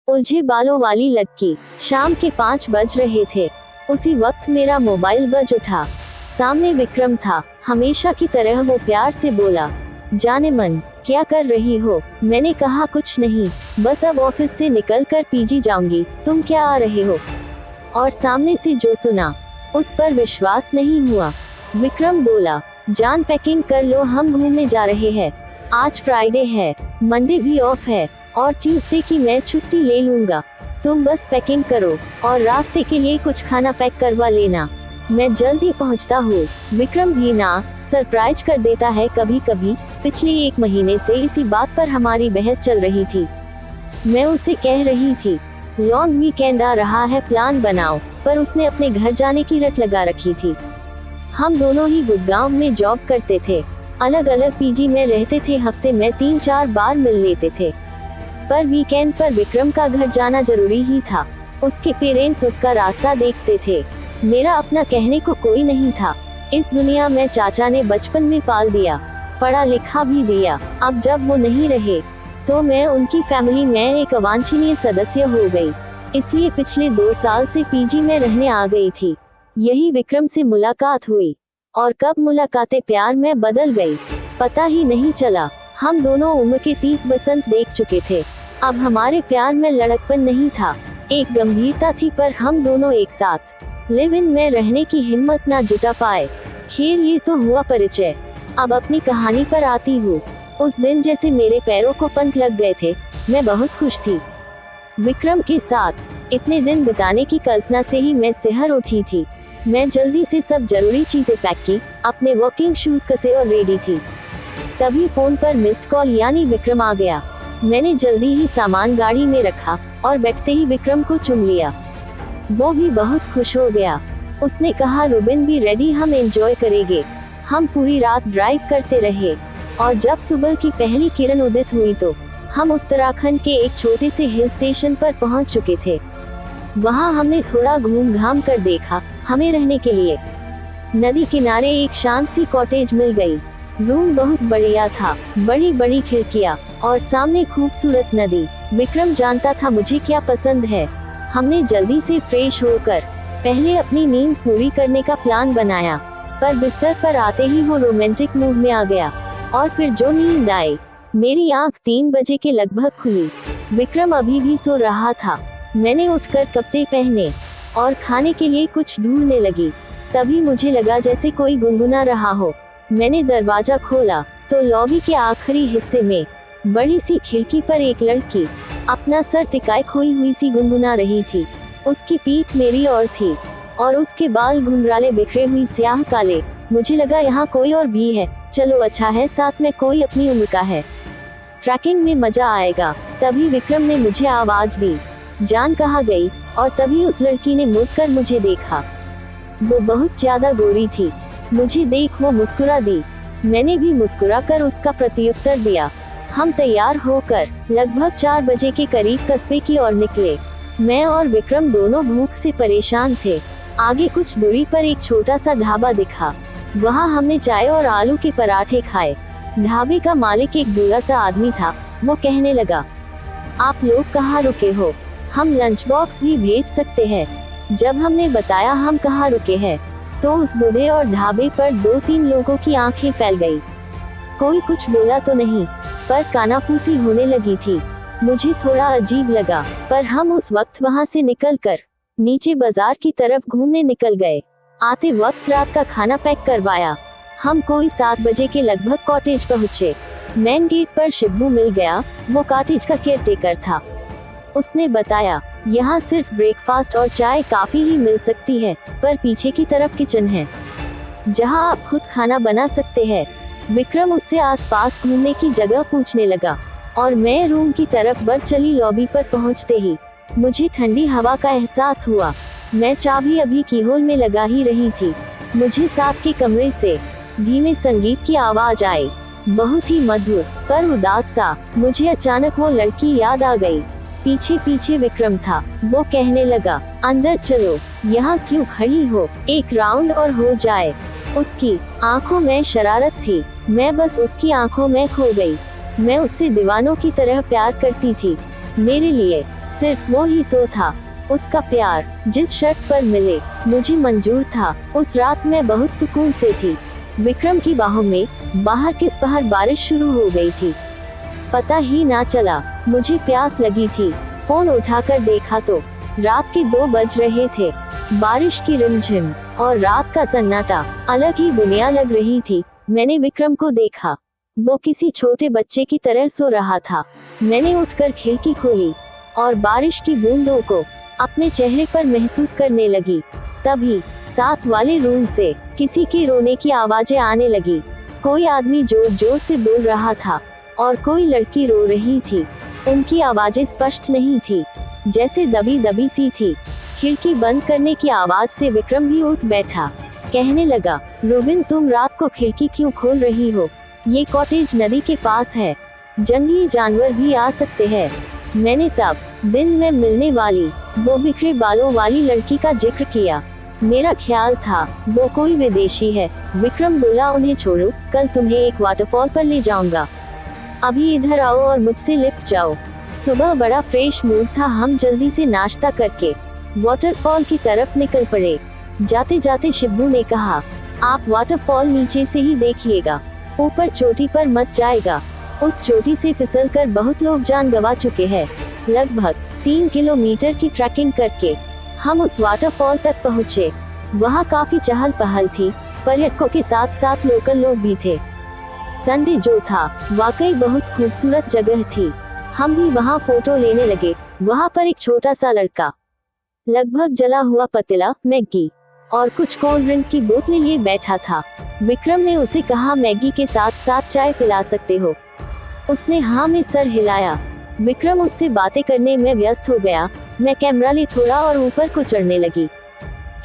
उलझे बालों वाली लड़की। शाम के 5 बज रहे थे। उसी वक्त मेरा मोबाइल बज उठा। सामने विक्रम था। हमेशा की तरह वो प्यार से बोला, जाने मन, क्या कर रही हो? मैंने कहा कुछ नहीं, बस अब ऑफिस से निकल कर पीजी जाऊंगी। तुम क्या आ रहे हो? और सामने से जो सुना, उस पर विश्वास नहीं हुआ। विक्रम बोला, जान पैकिंग कर लो, हम घूमने जा रहे हैं। आज फ्राइडे है, मंडे भी ऑफ है और ट्यूसडे की मैं छुट्टी ले लूंगा। तुम बस पैकिंग करो और रास्ते के लिए कुछ खाना पैक करवा लेना, मैं जल्दी पहुंचता हूँ। विक्रम भी ना सरप्राइज कर देता है कभी कभी। पिछले 1 महीने से इसी बात पर हमारी बहस चल रही थी। मैं उसे कह रही थी, लॉन्ग वीकेंड आ रहा है, प्लान बनाओ, पर उसने अपने घर जाने की रट लगा रखी थी। हम दोनों ही गुड़गांव में जॉब करते थे, अलग अलग पीजी में रहते थे, हफ्ते में 3-4 बार मिल लेते थे, पर वीकेंड पर विक्रम का घर जाना जरूरी ही था। उसके पेरेंट्स उसका रास्ता देखते थे। मेरा अपना कहने को कोई नहीं था। इस दुनिया में चाचा ने बचपन में पाल दिया, पढ़ा लिखा भी दिया। अब जब वो नहीं रहे तो मैं उनकी फैमिली में एक अवांछनीय सदस्य हो गई, इसलिए पिछले 2 साल से पीजी में रहने आ गई थी। यही विक्रम से मुलाकात हुई और कब मुलाकातें प्यार में बदल गई पता ही नहीं चला। हम दोनों उम्र के 30 बसंत देख चुके थे। अब हमारे प्यार में लड़कपन नहीं था, एक गंभीरता थी, पर हम दोनों एक साथ लिव इन में रहने की हिम्मत ना जुटा पाए। खैर, ये तो हुआ परिचय। अब अपनी कहानी पर आती हूँ। उस दिन जैसे मेरे पैरों को पंख लग गए थे। मैं बहुत खुश थी विक्रम के साथ इतने दिन बिताने की कल्पना से ही मैं सिहर उठी थी। मैं जल्दी से सब जरूरी चीजें पैक की, अपने वर्किंग शूज कसे और रेडी थी। तभी फोन पर मिस्ड कॉल यानी विक्रम आ गया। मैंने जल्दी ही सामान गाड़ी में रखा और बैठते ही विक्रम को चूम लिया। वो भी बहुत खुश हो गया। उसने कहा, रुबिन भी रेडी, हम एंजॉय करेंगे। हम पूरी रात ड्राइव करते रहे और जब सुबह की पहली किरण उदित हुई तो हम उत्तराखंड के एक छोटे से हिल स्टेशन पर पहुंच चुके थे। वहां हमने थोड़ा घूम घाम कर देखा। हमें रहने के लिए नदी किनारे एक शांत सी कॉटेज मिल गई। रूम बहुत बढ़िया था, बड़ी बड़ी खिड़कियां और सामने खूबसूरत नदी। विक्रम जानता था मुझे क्या पसंद है। हमने जल्दी से फ्रेश होकर पहले अपनी नींद पूरी करने का प्लान बनाया, पर बिस्तर पर आते ही वो रोमांटिक मूड में आ गया और फिर जो नींद आई। मेरी आंख 3 बजे के लगभग खुली। विक्रम अभी भी सो रहा था। मैंने उठकर कपड़े पहने और खाने के लिए कुछ ढूंढने लगी। तभी मुझे लगा जैसे कोई गुनगुना रहा हो। मैंने दरवाजा खोला तो लॉबी के आखिरी हिस्से में बड़ी सी खिड़की पर एक लड़की अपना सर टिकाए खोई हुई सी गुनगुना रही थी। उसकी पीठ मेरी ओर थी और उसके बाल घुंघराले बिखरे हुई स्याह काले। मुझे लगा यहाँ कोई और भी है। चलो अच्छा है, साथ में कोई अपनी उम्र का है, ट्रैकिंग में मजा आएगा। तभी विक्रम ने मुझे आवाज दी, जान कहाँ गई? और तभी उस लड़की ने मुड़कर मुझे देखा। वो बहुत ज्यादा गोरी थी। मुझे देख वो मुस्कुरा दी। मैंने भी मुस्कुरा कर उसका प्रत्युत्तर दिया। हम तैयार होकर लगभग 4 बजे के करीब कस्बे की ओर निकले। मैं और विक्रम दोनों भूख से परेशान थे। आगे कुछ दूरी पर एक छोटा सा ढाबा दिखा। वहाँ हमने चाय और आलू के पराठे खाए। ढाबे का मालिक एक बूढ़ा सा आदमी था। वो कहने लगा, आप लोग कहाँ रुके हो? हम लंच बॉक्स भी भेज सकते हैं। जब हमने बताया हम कहाँ रुके हैं तो उस बूढ़े और ढाबे पर 2-3 लोगों की आंखें फैल गई। कोई कुछ बोला तो नहीं, पर कानाफूसी होने लगी थी। मुझे थोड़ा अजीब लगा, पर हम उस वक्त वहां से निकलकर नीचे बाजार की तरफ घूमने निकल गए। आते वक्त रात का खाना पैक करवाया। हम कोई 7 बजे के लगभग कॉटेज पहुँचे। मेन गेट पर शिब्बू मिल गया। वो कॉटेज का केयरटेकर था। उसने बताया, यहाँ सिर्फ ब्रेकफास्ट और चाय काफी ही मिल सकती है, पर पीछे की तरफ किचन है जहाँ आप खुद खाना बना सकते हैं। विक्रम उससे आसपास घूमने की जगह पूछने लगा और मैं रूम की तरफ बढ़ चली। लॉबी पर पहुँचते ही मुझे ठंडी हवा का एहसास हुआ। मैं चाबी अभी कीहोल में लगा ही रही थी। मुझे साथ के कमरे से धीमे संगीत की आवाज आई, बहुत ही मधुर पर उदास सा। मुझे अचानक वो लड़की याद आ गई। पीछे पीछे विक्रम था। वो कहने लगा, अंदर चलो, यहाँ क्यों खड़ी हो, एक राउंड और हो जाए। उसकी आंखों में शरारत थी। मैं बस उसकी आंखों में खो गई। मैं उससे दीवानों की तरह प्यार करती थी। मेरे लिए सिर्फ वो ही तो था। उसका प्यार जिस शर्त पर मिले मुझे मंजूर था। उस रात मैं बहुत सुकून से थी। विक्रम की बाहों में। बाहर किस पहर बारिश शुरू हो गई थी, पता ही ना चला। मुझे प्यास लगी थी। फोन उठाकर देखा तो रात के 2 बज रहे थे। बारिश की रिमझिम और रात का सन्नाटा अलग ही दुनिया लग रही थी। मैंने विक्रम को देखा। वो किसी छोटे बच्चे की तरह सो रहा था। मैंने उठकर खिड़की खोली और बारिश की बूंदों को अपने चेहरे पर महसूस करने लगी। तभी साथ वाले रूम से किसी के रोने की आवाजें आने लगी। कोई आदमी जोर जोर से बोल रहा था और कोई लड़की रो रही थी। उनकी आवाजें स्पष्ट नहीं थी, जैसे दबी दबी सी थी। खिड़की बंद करने की आवाज से विक्रम भी उठ बैठा। कहने लगा, रूबिन तुम रात को खिड़की क्यों खोल रही हो? ये कॉटेज नदी के पास है, जंगली जानवर भी आ सकते हैं। मैंने तब दिन में मिलने वाली वो बिखरे बालों वाली लड़की का जिक्र किया। मेरा ख्याल था वो कोई विदेशी है। विक्रम बोला, उन्हें छोड़ो, कल तुम्हें एक वाटरफॉल पर ले जाऊंगा। अभी इधर आओ और मुझसे लिपट जाओ। सुबह बड़ा फ्रेश मूड था। हम जल्दी से नाश्ता करके वाटरफॉल की तरफ निकल पड़े। जाते जाते शिब्बू ने कहा, आप वाटरफॉल नीचे से ही देखिएगा, ऊपर चोटी पर मत जाएगा। उस चोटी से फिसलकर बहुत लोग जान गंवा चुके हैं। लगभग 3 किलोमीटर की ट्रैकिंग करके हम उस वाटरफॉल तक पहुँचे। वहाँ काफी चहल पहल थी। पर्यटकों के साथ साथ लोकल लोग भी थे। संडे जो था वाकई बहुत खूबसूरत जगह थी। हम भी वहाँ फोटो लेने लगे। वहाँ पर एक छोटा सा लड़का लगभग जला हुआ पतीला, मैगी और कुछ कोल्ड ड्रिंक की बोतलें लिए बैठा था। विक्रम ने उसे कहा, मैगी के साथ साथ चाय पिला सकते हो? उसने हाँ में सर हिलाया। विक्रम उससे बातें करने में व्यस्त हो गया। मैं कैमरा ले थोड़ा और ऊपर को चढ़ने लगी।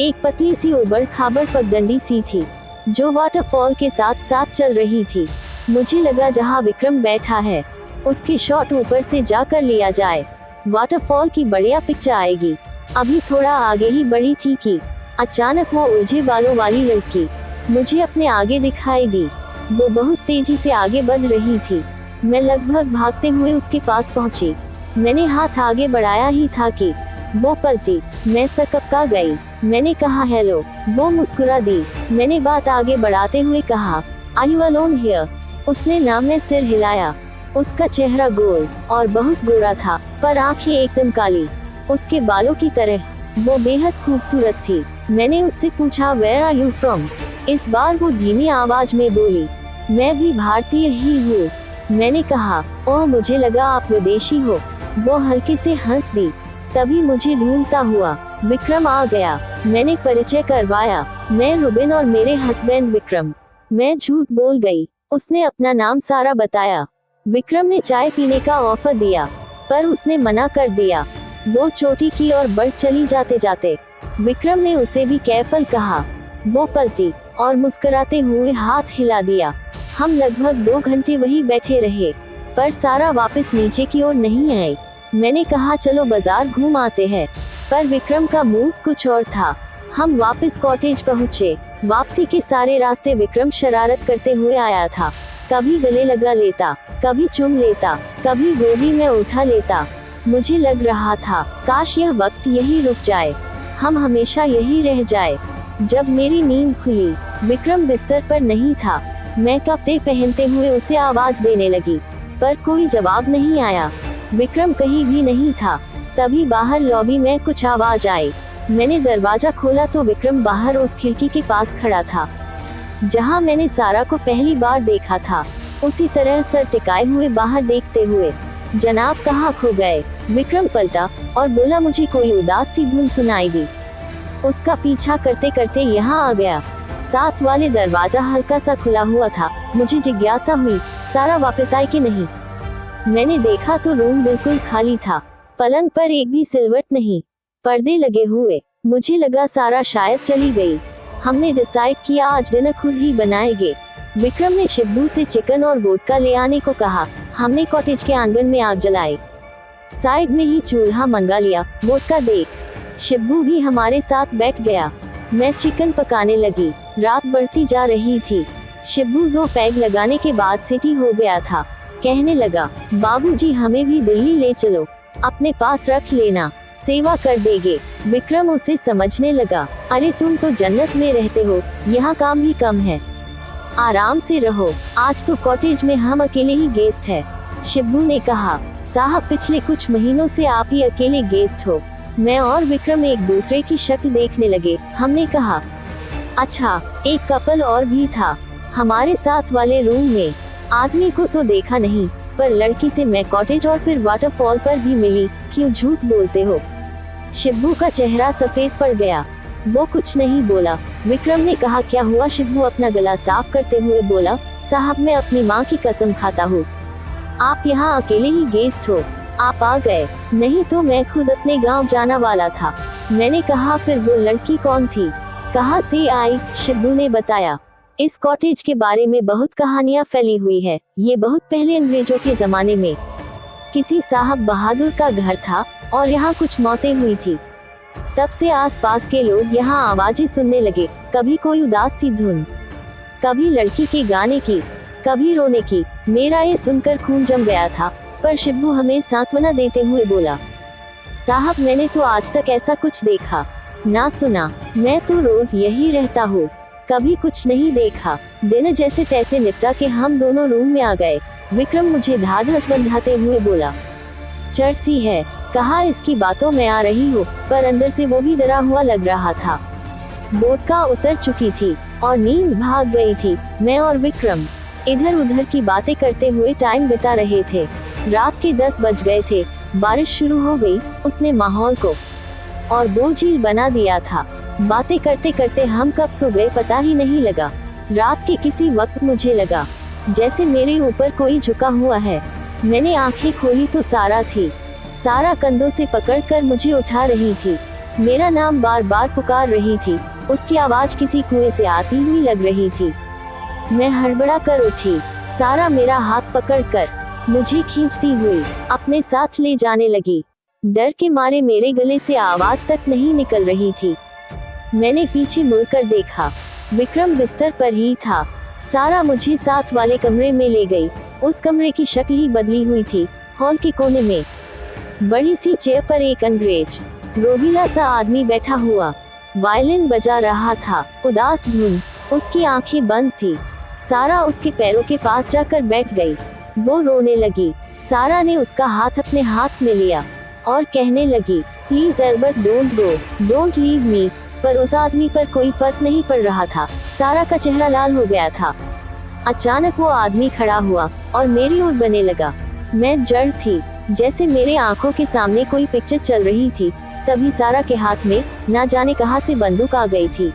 एक पतली सी उबड़ खाबड़ पगडंडी सी थी जो वाटरफॉल के साथ साथ चल रही थी। मुझे लगा जहाँ विक्रम बैठा है उसके शॉट ऊपर से जाकर लिया जाए, वाटरफॉल की बढ़िया पिक्चर आएगी। अभी थोड़ा आगे ही बढ़ी थी कि अचानक वो उलझे बालों वाली लड़की मुझे अपने आगे दिखाई दी। वो बहुत तेजी से आगे बढ़ रही थी। मैं लगभग भागते हुए उसके पास पहुंची। मैंने हाथ आगे बढ़ाया ही था कि वो पलटी। मैं सकपका गई। मैंने कहा, हेलो। वो मुस्कुरा दी। मैंने बात आगे बढ़ाते हुए कहा, आर यू अलोन हियर? उसने ना में सिर हिलाया। उसका चेहरा गोल और बहुत गोरा था, पर आंखें एकदम काली, उसके बालों की तरह। वो बेहद खूबसूरत थी। मैंने उससे पूछा, वेयर आर यू फ्रॉम? इस बार वो धीमी आवाज में बोली, मैं भी भारतीय ही हूँ। मैंने कहा, ओह मुझे लगा आप विदेशी हो। वो हल्के से हंस दी। तभी मुझे ढूंढता हुआ विक्रम आ गया। मैंने परिचय करवाया, मैं रूबिन और मेरे हस्बैंड विक्रम। मैं झूठ बोल गई। उसने अपना नाम सारा बताया। विक्रम ने चाय पीने का ऑफर दिया, पर उसने मना कर दिया। वो चोटी की ओर बढ़ चली। जाते जाते विक्रम ने उसे भी केयरफुल कहा। वो पलटी और मुस्कुराते हुए हाथ हिला दिया। हम लगभग 2 घंटे वहीं बैठे रहे, पर सारा वापस नीचे की ओर नहीं आई। मैंने कहा, चलो बाजार घूम आते हैं, पर विक्रम का मूड कुछ और था। हम वापस कॉटेज पहुँचे। वापसी के सारे रास्ते विक्रम शरारत करते हुए आया था। कभी गले लगा लेता, कभी चूम लेता, कभी गोदी में उठा लेता। मुझे लग रहा था काश यह वक्त यही रुक जाए, हम हमेशा यही रह जाए। जब मेरी नींद खुली, विक्रम बिस्तर पर नहीं था। मैं कपड़े पहनते हुए उसे आवाज देने लगी, पर कोई जवाब नहीं आया। विक्रम कहीं भी नहीं था। तभी बाहर लॉबी में कुछ आवाज आई। मैंने दरवाजा खोला तो विक्रम बाहर उस खिड़की के पास खड़ा था जहां मैंने सारा को पहली बार देखा था। उसी तरह सर टिकाए हुए बाहर देखते हुए, जनाब कहाँ खो गए? विक्रम पलटा और बोला, मुझे कोई उदास सी धुन सुनाई दी। उसका पीछा करते करते यहाँ आ गया। साथ वाले दरवाजा हल्का सा खुला हुआ था। मुझे जिज्ञासा हुई, सारा वापस आई कि नहीं। मैंने देखा तो रूम बिल्कुल खाली था। पलंग पर एक भी सिलवट नहीं, पर्दे लगे हुए। मुझे लगा सारा शायद चली गई। हमने डिसाइड किया आज डिनर खुद ही बनाएंगे। विक्रम ने शिब्बू से चिकन और वोडका ले आने को कहा। हमने कॉटेज के आंगन में आग जलाई। साइड में ही चूल्हा मंगा लिया। वोडका देख, शिब्बू भी हमारे साथ बैठ गया। मैं चिकन पकाने लगी। रात बढ़ती जा रही थी। शिब्बू 2 पैग लगाने के बाद सिटी हो गया था। कहने लगा, बाबूजी हमें भी दिल्ली ले चलो। अपने पास रख लेना, सेवा कर देंगे। विक्रम उसे समझने लगा। अरे तुम तो जन्नत में रहते हो, यहाँ काम ही कम है, आराम से रहो। आज तो कॉटेज में हम अकेले ही गेस्ट है। शिब्बू ने कहा, साहब पिछले कुछ महीनों से आप ही अकेले गेस्ट हो। मैं और विक्रम एक दूसरे की शक्ल देखने लगे। हमने कहा, अच्छा, एक कपल और भी था हमारे साथ वाले रूम में। आदमी को तो देखा नहीं, पर लड़की से मैं कॉटेज और फिर वाटरफॉल पर भी मिली। क्यों झूठ बोलते हो? शिब्बू का चेहरा सफेद पड़ गया। वो कुछ नहीं बोला। विक्रम ने कहा, क्या हुआ? शिब्बू अपना गला साफ करते हुए बोला, साहब मैं अपनी माँ की कसम खाता हूँ, आप यहाँ अकेले ही गेस्ट हो। आप आ गए, नहीं तो मैं खुद अपने गांव जाना वाला था। मैंने कहा, फिर वो लड़की कौन थी? कहाँ से आई? शिब्बू ने बताया, इस कॉटेज के बारे में बहुत कहानियां फैली हुई है। ये बहुत पहले अंग्रेजों के जमाने में किसी साहब बहादुर का घर था और यहाँ कुछ मौतें हुई थी। तब से आसपास के लोग यहाँ आवाजें सुनने लगे, कभी कोई उदास सी धुन, कभी लड़की के गाने की, कभी रोने की। मेरा ये सुनकर खून जम गया था, पर शिब्बू हमें सांत्वना देते हुए बोला, साहब मैंने तो आज तक ऐसा कुछ देखा ना सुना। मैं तो रोज यही रहता हूँ, कभी कुछ नहीं देखा। दिन जैसे तैसे निपटा के हम दोनों रूम में आ गए। विक्रम मुझे ढाढ़स बंधाते हुए बोला, चर्सी है। कहा, इसकी बातों में आ रही हो, पर अंदर से वो भी डरा हुआ लग रहा था। बोट का उतर चुकी थी और नींद भाग गई थी। मैं और विक्रम इधर उधर की बातें करते हुए टाइम बिता रहे थे। रात के 10 बज गए थे। बारिश शुरू हो गई। उसने माहौल को और बोझिल बना दिया था। बातें करते करते हम कब सो गए पता ही नहीं लगा। रात के किसी वक्त मुझे लगा जैसे मेरे ऊपर कोई झुका हुआ है। मैंने आंखें खोली तो सारा थी। सारा कंधों से पकड़कर मुझे उठा रही थी, मेरा नाम बार बार पुकार रही थी। उसकी आवाज किसी कुएं से आती हुई लग रही थी। मैं हड़बड़ा कर उठी। सारा मेरा हाथ पकड़कर मुझे खींचती हुई अपने साथ ले जाने लगी। डर के मारे मेरे गले से आवाज तक नहीं निकल रही थी। मैंने पीछे मुड़कर देखा, विक्रम बिस्तर पर ही था। सारा मुझे साथ वाले कमरे में ले गई। उस कमरे की शक्ल ही बदली हुई थी। हॉल के कोने में बड़ी सी चेयर पर एक अंग्रेज रोबीला सा आदमी बैठा हुआ वायलिन बजा रहा था। उदास धुन, उसकी आंखें बंद थी। सारा उसके पैरों के पास जाकर बैठ गई। वो रोने लगी। सारा ने उसका हाथ अपने हाथ में लिया और कहने लगी, please Albert don't go, don't leave me. पर उस आदमी पर कोई फर्क नहीं पड़ रहा था। सारा का चेहरा लाल हो गया था। अचानक वो आदमी खड़ा हुआ और मेरी ओर बढ़ने लगा। मैं जड़ थी, जैसे मेरे आंखों के सामने कोई पिक्चर चल रही थी। तभी सारा के हाथ में ना जाने कहां से बंदूक आ गई थी।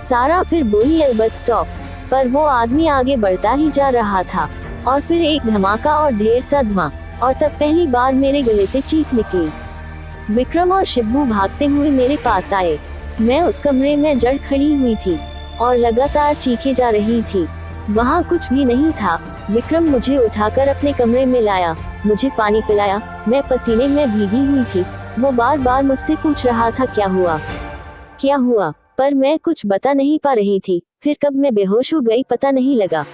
सारा फिर बोली, एल्बर्ट स्टॉप। पर वो आदमी आगे बढ़ता ही जा रहा था और फिर एक धमाका और ढेर सा धुआं, और तब पहली बार मेरे गले से चीख निकली। विक्रम और शिब्बू भागते हुए मेरे पास आए। मैं उस कमरे में जड़ खड़ी हुई थी और लगातार चीखे जा रही थी। वहाँ कुछ भी नहीं था। विक्रम मुझे उठाकर अपने कमरे में लाया, मुझे पानी पिलाया। मैं पसीने में भीगी हुई थी। वो बार बार मुझसे पूछ रहा था, क्या हुआ क्या हुआ, पर मैं कुछ बता नहीं पा रही थी। फिर कब मैं बेहोश हो गई पता नहीं लगा।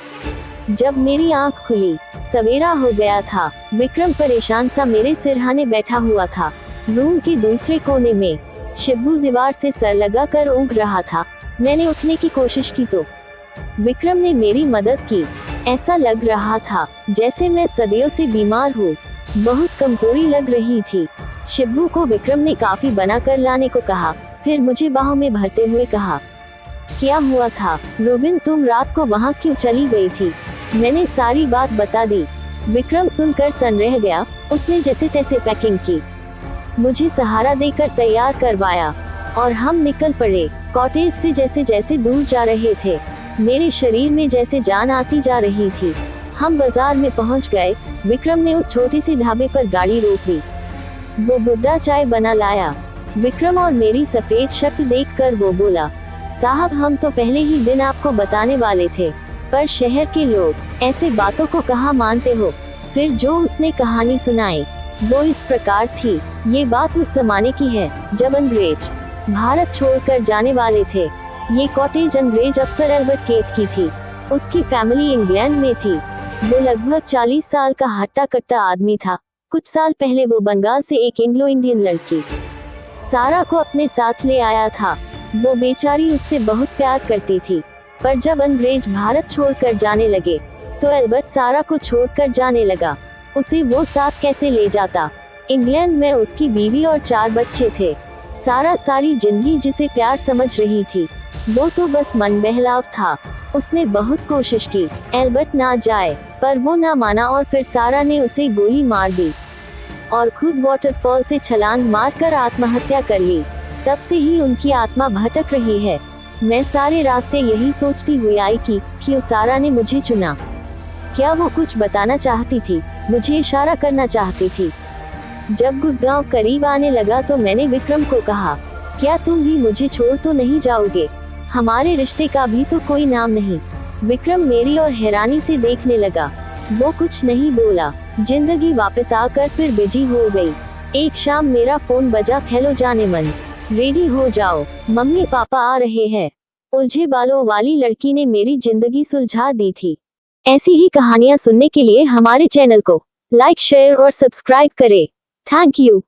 जब मेरी आंख खुली, सवेरा हो गया था। विक्रम परेशान सा मेरे सिरहाने बैठा हुआ था। रूम के दूसरे कोने में शिब्बू दीवार से सर लगाकर ऊँघ रहा था। मैंने उठने की कोशिश की तो विक्रम ने मेरी मदद की। ऐसा लग रहा था जैसे मैं सदियों से बीमार हूँ। बहुत कमजोरी लग रही थी। शिब्बू को विक्रम ने काफी बनाकर लाने को कहा। फिर मुझे बाहों में भरते हुए कहा, क्या हुआ था रोबिन, तुम रात को वहाँ क्यों चली गई थी? मैंने सारी बात बता दी। विक्रम सुनकर सन रह गया। उसने जैसे तैसे पैकिंग की, मुझे सहारा देकर तैयार करवाया और हम निकल पड़े। कॉटेज से जैसे जैसे दूर जा रहे थे, मेरे शरीर में जैसे जान आती जा रही थी। हम बाजार में पहुंच गए। विक्रम ने उस छोटे से ढाबे पर गाड़ी रोक ली। वो बुड्ढा चाय बना लाया। विक्रम और मेरी सफेद शक्ल देखकर वो बोला, साहब हम तो पहले ही दिन आपको बताने वाले थे, पर शहर के लोग ऐसे बातों को कहाँ मानते हो। फिर जो उसने कहानी सुनाई वो इस प्रकार थी। ये बात उस जमाने की है जब अंग्रेज भारत छोड़कर जाने वाले थे। ये कॉटेज अंग्रेज अफसर एल्बर्ट केथ की थी। उसकी फैमिली इंग्लैंड में थी। वो लगभग 40 साल का हट्टा कट्टा आदमी था। कुछ साल पहले वो बंगाल से एक एंग्लो इंडियन लड़की सारा को अपने साथ ले आया था। वो बेचारी उससे बहुत प्यार करती थी, पर जब अंग्रेज भारत छोड़कर जाने लगे तो एल्बर्ट सारा को छोड़कर जाने लगा। उसे वो साथ कैसे ले जाता। इंग्लैंड में उसकी बीवी और 4 बच्चे थे। सारा सारी जिंदगी जिसे प्यार समझ रही थी, वो तो बस मन बहलाव था। उसने बहुत कोशिश की एल्बर्ट ना जाए, पर वो ना माना और फिर सारा ने उसे गोली मार दी और खुद वाटरफॉल से छलांग मारकर आत्महत्या कर ली। तब से ही उनकी आत्मा भटक रही है। मैं सारे रास्ते यही सोचती हुई आई कि क्यों सारा ने मुझे चुना। क्या वो कुछ बताना चाहती थी, मुझे इशारा करना चाहती थी। जब गुड़गांव करीब आने लगा तो मैंने विक्रम को कहा, क्या तुम भी मुझे छोड़ तो नहीं जाओगे? हमारे रिश्ते का भी तो कोई नाम नहीं। विक्रम मेरी और हैरानी से देखने लगा। वो कुछ नहीं बोला। जिंदगी वापस आकर फिर बिजी हो गई। एक शाम मेरा फोन बजा, हेलो जाने मन, रेडी हो जाओ, मम्मी पापा आ रहे हैं। उलझे बालों वाली लड़की ने मेरी जिंदगी सुलझा दी थी। ऐसी ही कहानियां सुनने के लिए हमारे चैनल को लाइक, शेयर और सब्सक्राइब करें। Thank you.